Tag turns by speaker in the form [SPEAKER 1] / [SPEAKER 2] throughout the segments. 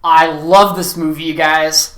[SPEAKER 1] I love this movie, you guys.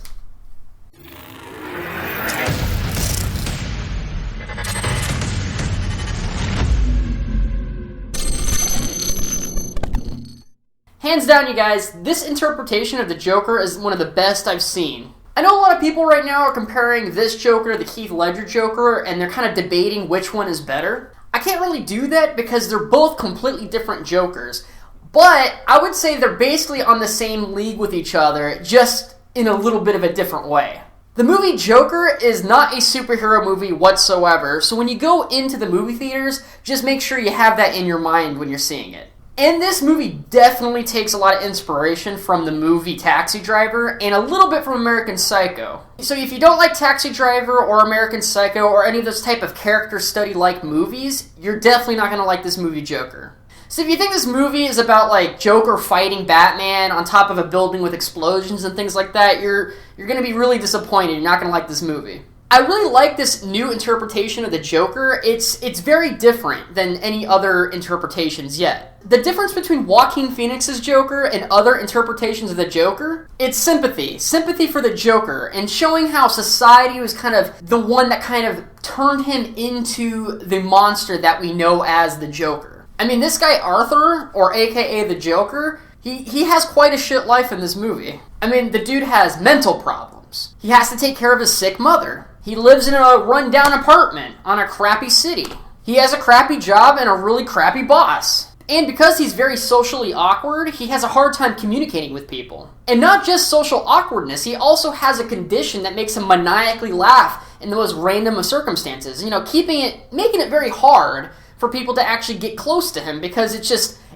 [SPEAKER 1] Hands down, you guys, this interpretation of the Joker is one of the best I've seen. I know a lot of people right now are comparing this Joker to the Heath Ledger Joker, and they're kind of debating which one is better. I can't really do that because they're both completely different Jokers, but I would say they're basically on the same league with each other, just in a little bit of a different way. The movie Joker is not a superhero movie whatsoever, so when you go into the movie theaters, just make sure you have that in your mind when you're seeing it. And this movie definitely takes a lot of inspiration from the movie Taxi Driver and a little bit from American Psycho. So if you don't like Taxi Driver or American Psycho or any of those type of character study-like movies, you're definitely not going to like this movie Joker. So if you think this movie is about like Joker fighting Batman on top of a building with explosions and things like that, you're going to be really disappointed. You're not going to like this movie. I really like this new interpretation of the Joker. It's very different than any other interpretations yet. The difference between Joaquin Phoenix's Joker and other interpretations of the Joker, it's sympathy. Sympathy for the Joker, and showing how society was kind of the one that kind of turned him into the monster that we know as the Joker. I mean, this guy Arthur, or aka the Joker, he has quite a shit life in this movie. I mean, the dude has mental problems. He has to take care of his sick mother. He lives in a run-down apartment on a crappy city. He has a crappy job and a really crappy boss. And because he's very socially awkward, he has a hard time communicating with people. And not just social awkwardness, he also has a condition that makes him maniacally laugh in the most random of circumstances. You know, making it very hard for people to actually get close to him because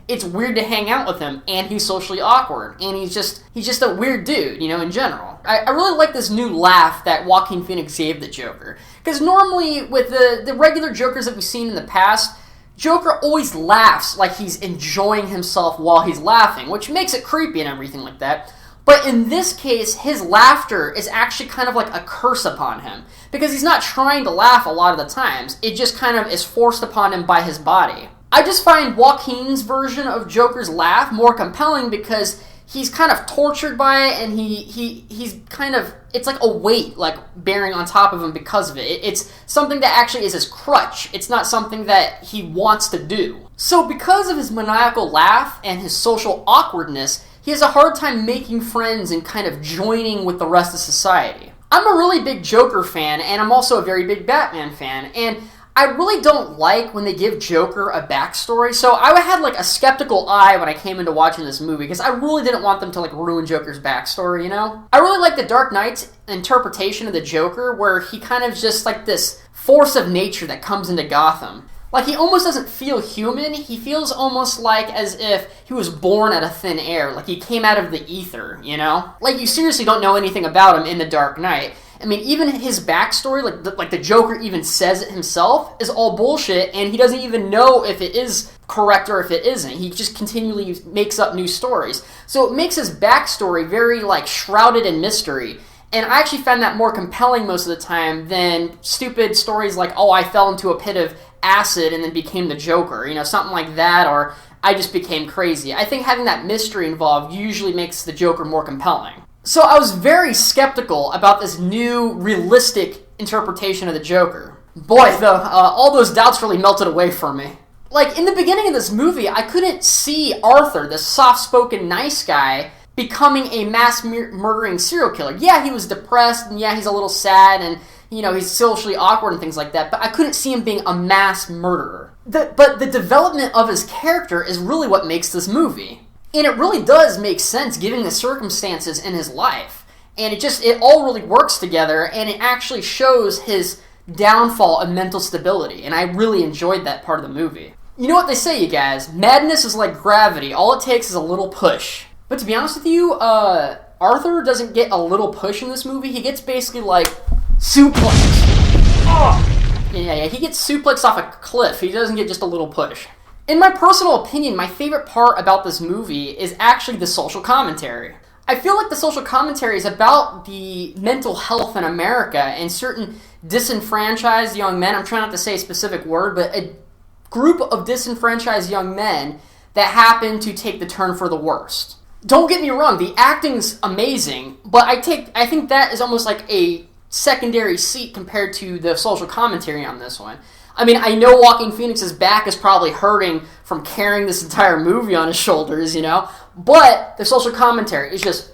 [SPEAKER 1] it's weird to hang out with him, and he's socially awkward, and he's just a weird dude, you know, in general. I really like this new laugh that Joaquin Phoenix gave the Joker, because normally with the regular Jokers that we've seen in the past, Joker always laughs like he's enjoying himself while he's laughing, which makes it creepy and everything like that. But in this case, his laughter is actually kind of like a curse upon him, because he's not trying to laugh a lot of the times. It just kind of is forced upon him by his body. I just find Joaquin's version of Joker's laugh more compelling because he's kind of tortured by it, and he's kind of, it's like a weight like bearing on top of him because of it. It's something that actually is his crutch. It's not something that he wants to do. So because of his maniacal laugh and his social awkwardness, he has a hard time making friends and kind of joining with the rest of society. I'm a really big Joker fan, and I'm also a very big Batman fan, and I really don't like when they give Joker a backstory, so I had like a skeptical eye when I came into watching this movie, because I really didn't want them to like ruin Joker's backstory, you know? I really like the Dark Knight's interpretation of the Joker, where he kind of just like this force of nature that comes into Gotham. Like, he almost doesn't feel human. He feels almost like as if he was born out of thin air, like he came out of the ether, you know? Like, you seriously don't know anything about him in the Dark Knight. I mean, even his backstory, like the Joker even says it himself, is all bullshit, and he doesn't even know if it is correct or if it isn't. He just continually makes up new stories. So it makes his backstory very, like, shrouded in mystery. And I actually found that more compelling most of the time than stupid stories like, oh, I fell into a pit of acid and then became the Joker, you know, something like that, or I just became crazy. I think having that mystery involved usually makes the Joker more compelling. So I was very skeptical about this new, realistic interpretation of the Joker. Boy, though, all those doubts really melted away from me. Like, in the beginning of this movie, I couldn't see Arthur, this soft-spoken, nice guy, becoming a mass murdering serial killer. Yeah, he was depressed, and yeah, he's a little sad, and, you know, he's socially awkward and things like that, but I couldn't see him being a mass murderer. But the development of his character is really what makes this movie. And it really does make sense given the circumstances in his life. And it all really works together, and it actually shows his downfall of mental stability. And I really enjoyed that part of the movie. You know what they say, you guys? Madness is like gravity. All it takes is a little push. But to be honest with you, Arthur doesn't get a little push in this movie. He gets basically like suplex. Oh! Yeah, he gets suplexed off a cliff. He doesn't get just a little push. In my personal opinion, my favorite part about this movie is actually the social commentary. I feel like the social commentary is about the mental health in America and certain disenfranchised young men. I'm trying not to say a specific word, but a group of disenfranchised young men that happen to take the turn for the worst. Don't get me wrong, the acting's amazing, but I think that is almost like a secondary seat compared to the social commentary on this one. I mean, I know Joaquin Phoenix's back is probably hurting from carrying this entire movie on his shoulders, but the social commentary is just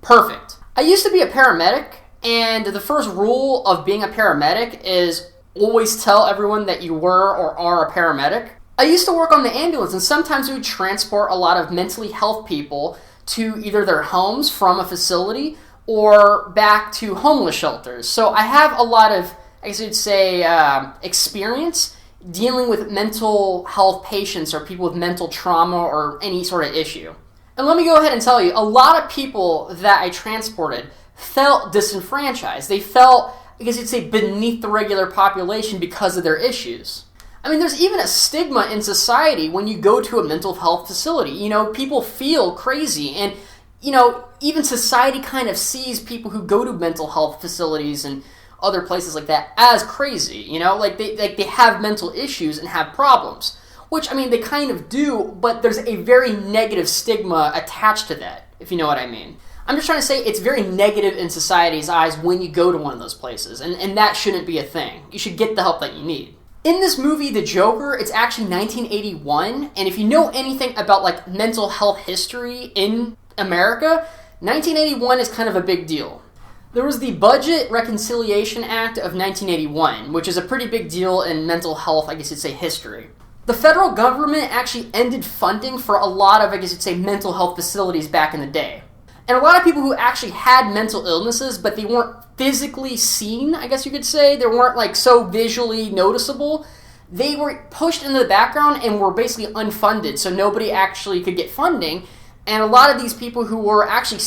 [SPEAKER 1] perfect. I used to be a paramedic, and the first rule of being a paramedic is always tell everyone that you were or are a paramedic. I used to work on the ambulance, and sometimes we would transport a lot of mentally health people to either their homes from a facility or back to homeless shelters. So I have a lot of, I guess you'd say, experience dealing with mental health patients or people with mental trauma or any sort of issue. And let me go ahead and tell you, a lot of people that I transported felt disenfranchised. They felt, I guess you'd say, beneath the regular population because of their issues. I mean, there's even a stigma in society when you go to a mental health facility. People feel crazy, and, even society kind of sees people who go to mental health facilities and other places like that as crazy, like they have mental issues and have problems, which, I mean, they kind of do, but there's a very negative stigma attached to that, if you know what I mean. I'm just trying to say it's very negative in society's eyes when you go to one of those places, and that shouldn't be a thing. You should get the help that you need. In this movie, The Joker, it's actually 1981, and if you know anything about like mental health history in America, 1981 is kind of a big deal. There was the Budget Reconciliation Act of 1981, which is a pretty big deal in mental health, I guess you'd say, history. The federal government actually ended funding for a lot of, I guess you'd say, mental health facilities back in the day. And a lot of people who actually had mental illnesses, but they weren't physically seen, I guess you could say, they weren't like so visually noticeable, they were pushed into the background and were basically unfunded, so nobody actually could get funding. And a lot of these people who were actually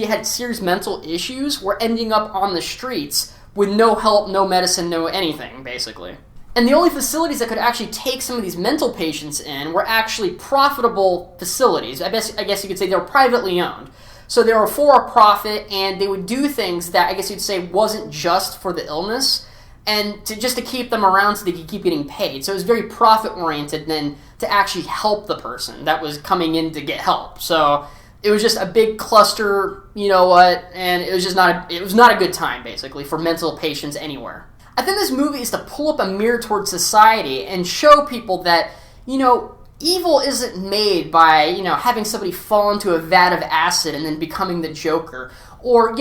[SPEAKER 1] had serious mental issues were ending up on the streets with no help, no medicine, no anything, basically. And the only facilities that could actually take some of these mental patients in were actually profitable facilities. I guess you could say they were privately owned. So they were for profit, and they would do things that I guess you'd say wasn't just for the illness, and just to keep them around so they could keep getting paid. So it was very profit-oriented than to actually help the person that was coming in to get help. So it was just a big cluster, and it was not a good time, basically, for mental patients anywhere. I think this movie is to pull up a mirror towards society and show people that, evil isn't made by, having somebody fall into a vat of acid and then becoming the Joker, or,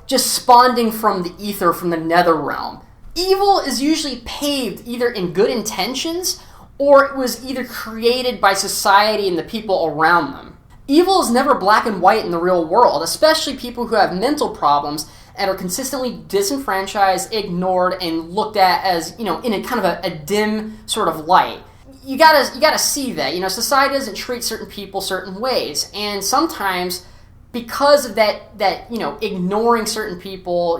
[SPEAKER 1] just spawning from the ether from the nether realm. Evil is usually paved either in good intentions, or it was either created by society and the people around them. Evil is never black and white in the real world, especially people who have mental problems and are consistently disenfranchised, ignored, and looked at as, in a kind of a dim sort of light. You gotta see that, society doesn't treat certain people certain ways, and sometimes because of that, ignoring certain people,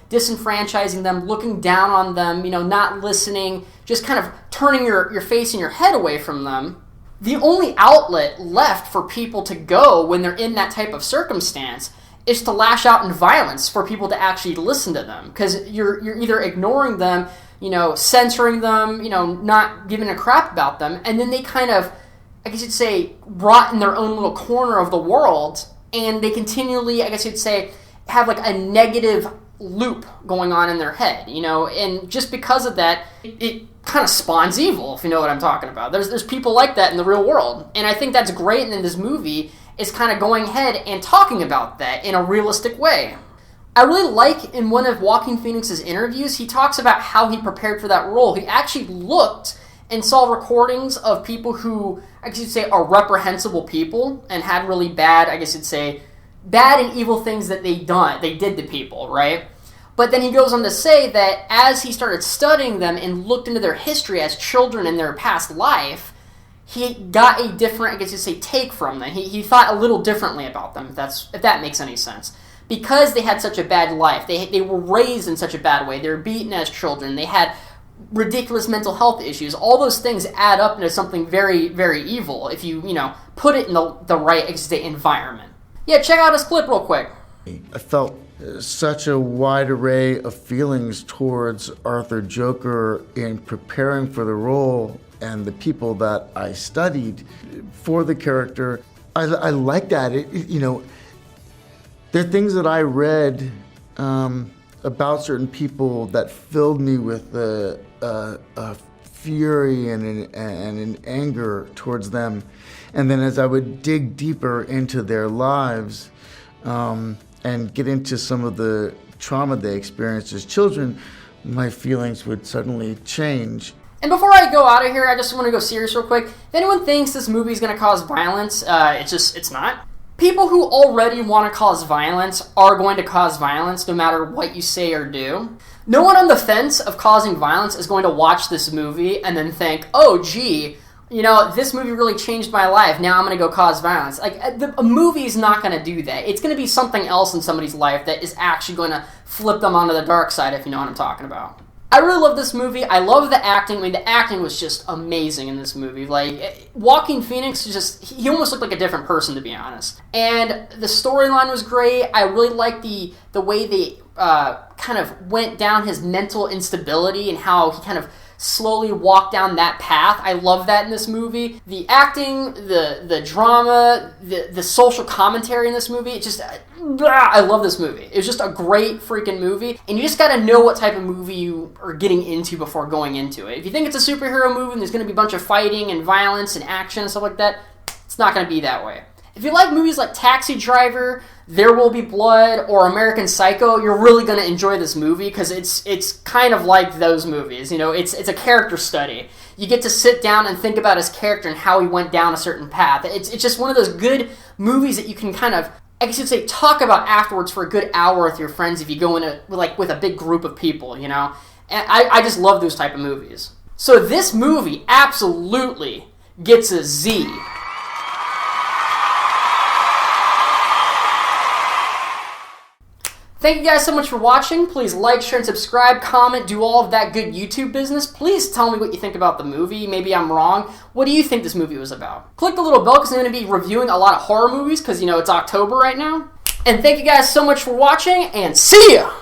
[SPEAKER 1] disenfranchising them, looking down on them, not listening, just kind of turning your face and your head away from them, the only outlet left for people to go when they're in that type of circumstance is to lash out in violence for people to actually listen to them, because you're either ignoring them, censoring them, not giving a crap about them, and then they kind of, I guess you'd say, rot in their own little corner of the world, and they continually, I guess you'd say, have like a negative loop going on in their head, and just because of that, it kind of spawns evil, if you know what I'm talking about. There's people like that in the real world, and I think that's great, and in this movie is kind of going ahead and talking about that in a realistic way. I really like in one of Joaquin Phoenix's interviews, he talks about how he prepared for that role. He actually looked and saw recordings of people who, I guess you'd say, are reprehensible people and had really bad, I guess you'd say, bad and evil things that they did to people, right? But then he goes on to say that as he started studying them and looked into their history as children in their past life, he got a different, I guess you'd say, take from them. He thought a little differently about them, if that makes any sense. Because they had such a bad life, they were raised in such a bad way, they were beaten as children, they had ridiculous mental health issues, all those things add up into something very, very evil if you, put it in the right environment. Yeah, check out his clip real quick.
[SPEAKER 2] I felt such a wide array of feelings towards Arthur Joker in preparing for the role and the people that I studied for the character. I like that. There are things that I read about certain people that filled me with a fury and an anger towards them. And then as I would dig deeper into their lives and get into some of the trauma they experienced as children, my feelings would suddenly change.
[SPEAKER 1] And before I go out of here, I just want to go serious real quick. If anyone thinks this movie is going to cause violence, it's not. People who already want to cause violence are going to cause violence no matter what you say or do. No one on the fence of causing violence is going to watch this movie and then think, oh, gee, this movie really changed my life. Now I'm going to go cause violence. A movie's not going to do that. It's going to be something else in somebody's life that is actually going to flip them onto the dark side, if you know what I'm talking about. I really love this movie. I love the acting. I mean, the acting was just amazing in this movie. Joaquin Phoenix, he almost looked like a different person, to be honest. And the storyline was great. I really liked the way they kind of went down his mental instability and how he kind of slowly walked down that path. I love that in this movie. The acting, the drama, the social commentary in this movie, I love this movie. It was just a great freaking movie, and you just gotta know what type of movie you are getting into before going into it. If you think it's a superhero movie and there's gonna be a bunch of fighting and violence and action and stuff like that, it's not gonna be that way. If you like movies like Taxi Driver, There Will Be Blood, or American Psycho, you're really going to enjoy this movie because it's kind of like those movies. It's a character study. You get to sit down and think about his character and how he went down a certain path. It's just one of those good movies that you can kind of, I guess you'd say, talk about afterwards for a good hour with your friends if you go in with a big group of people, And I just love those type of movies. So this movie absolutely gets a Z. Thank you guys so much for watching. Please like, share, and subscribe, comment, do all of that good YouTube business. Please tell me what you think about the movie. Maybe I'm wrong. What do you think this movie was about? Click the little bell because I'm going to be reviewing a lot of horror movies because, it's October right now. And thank you guys so much for watching, and see ya!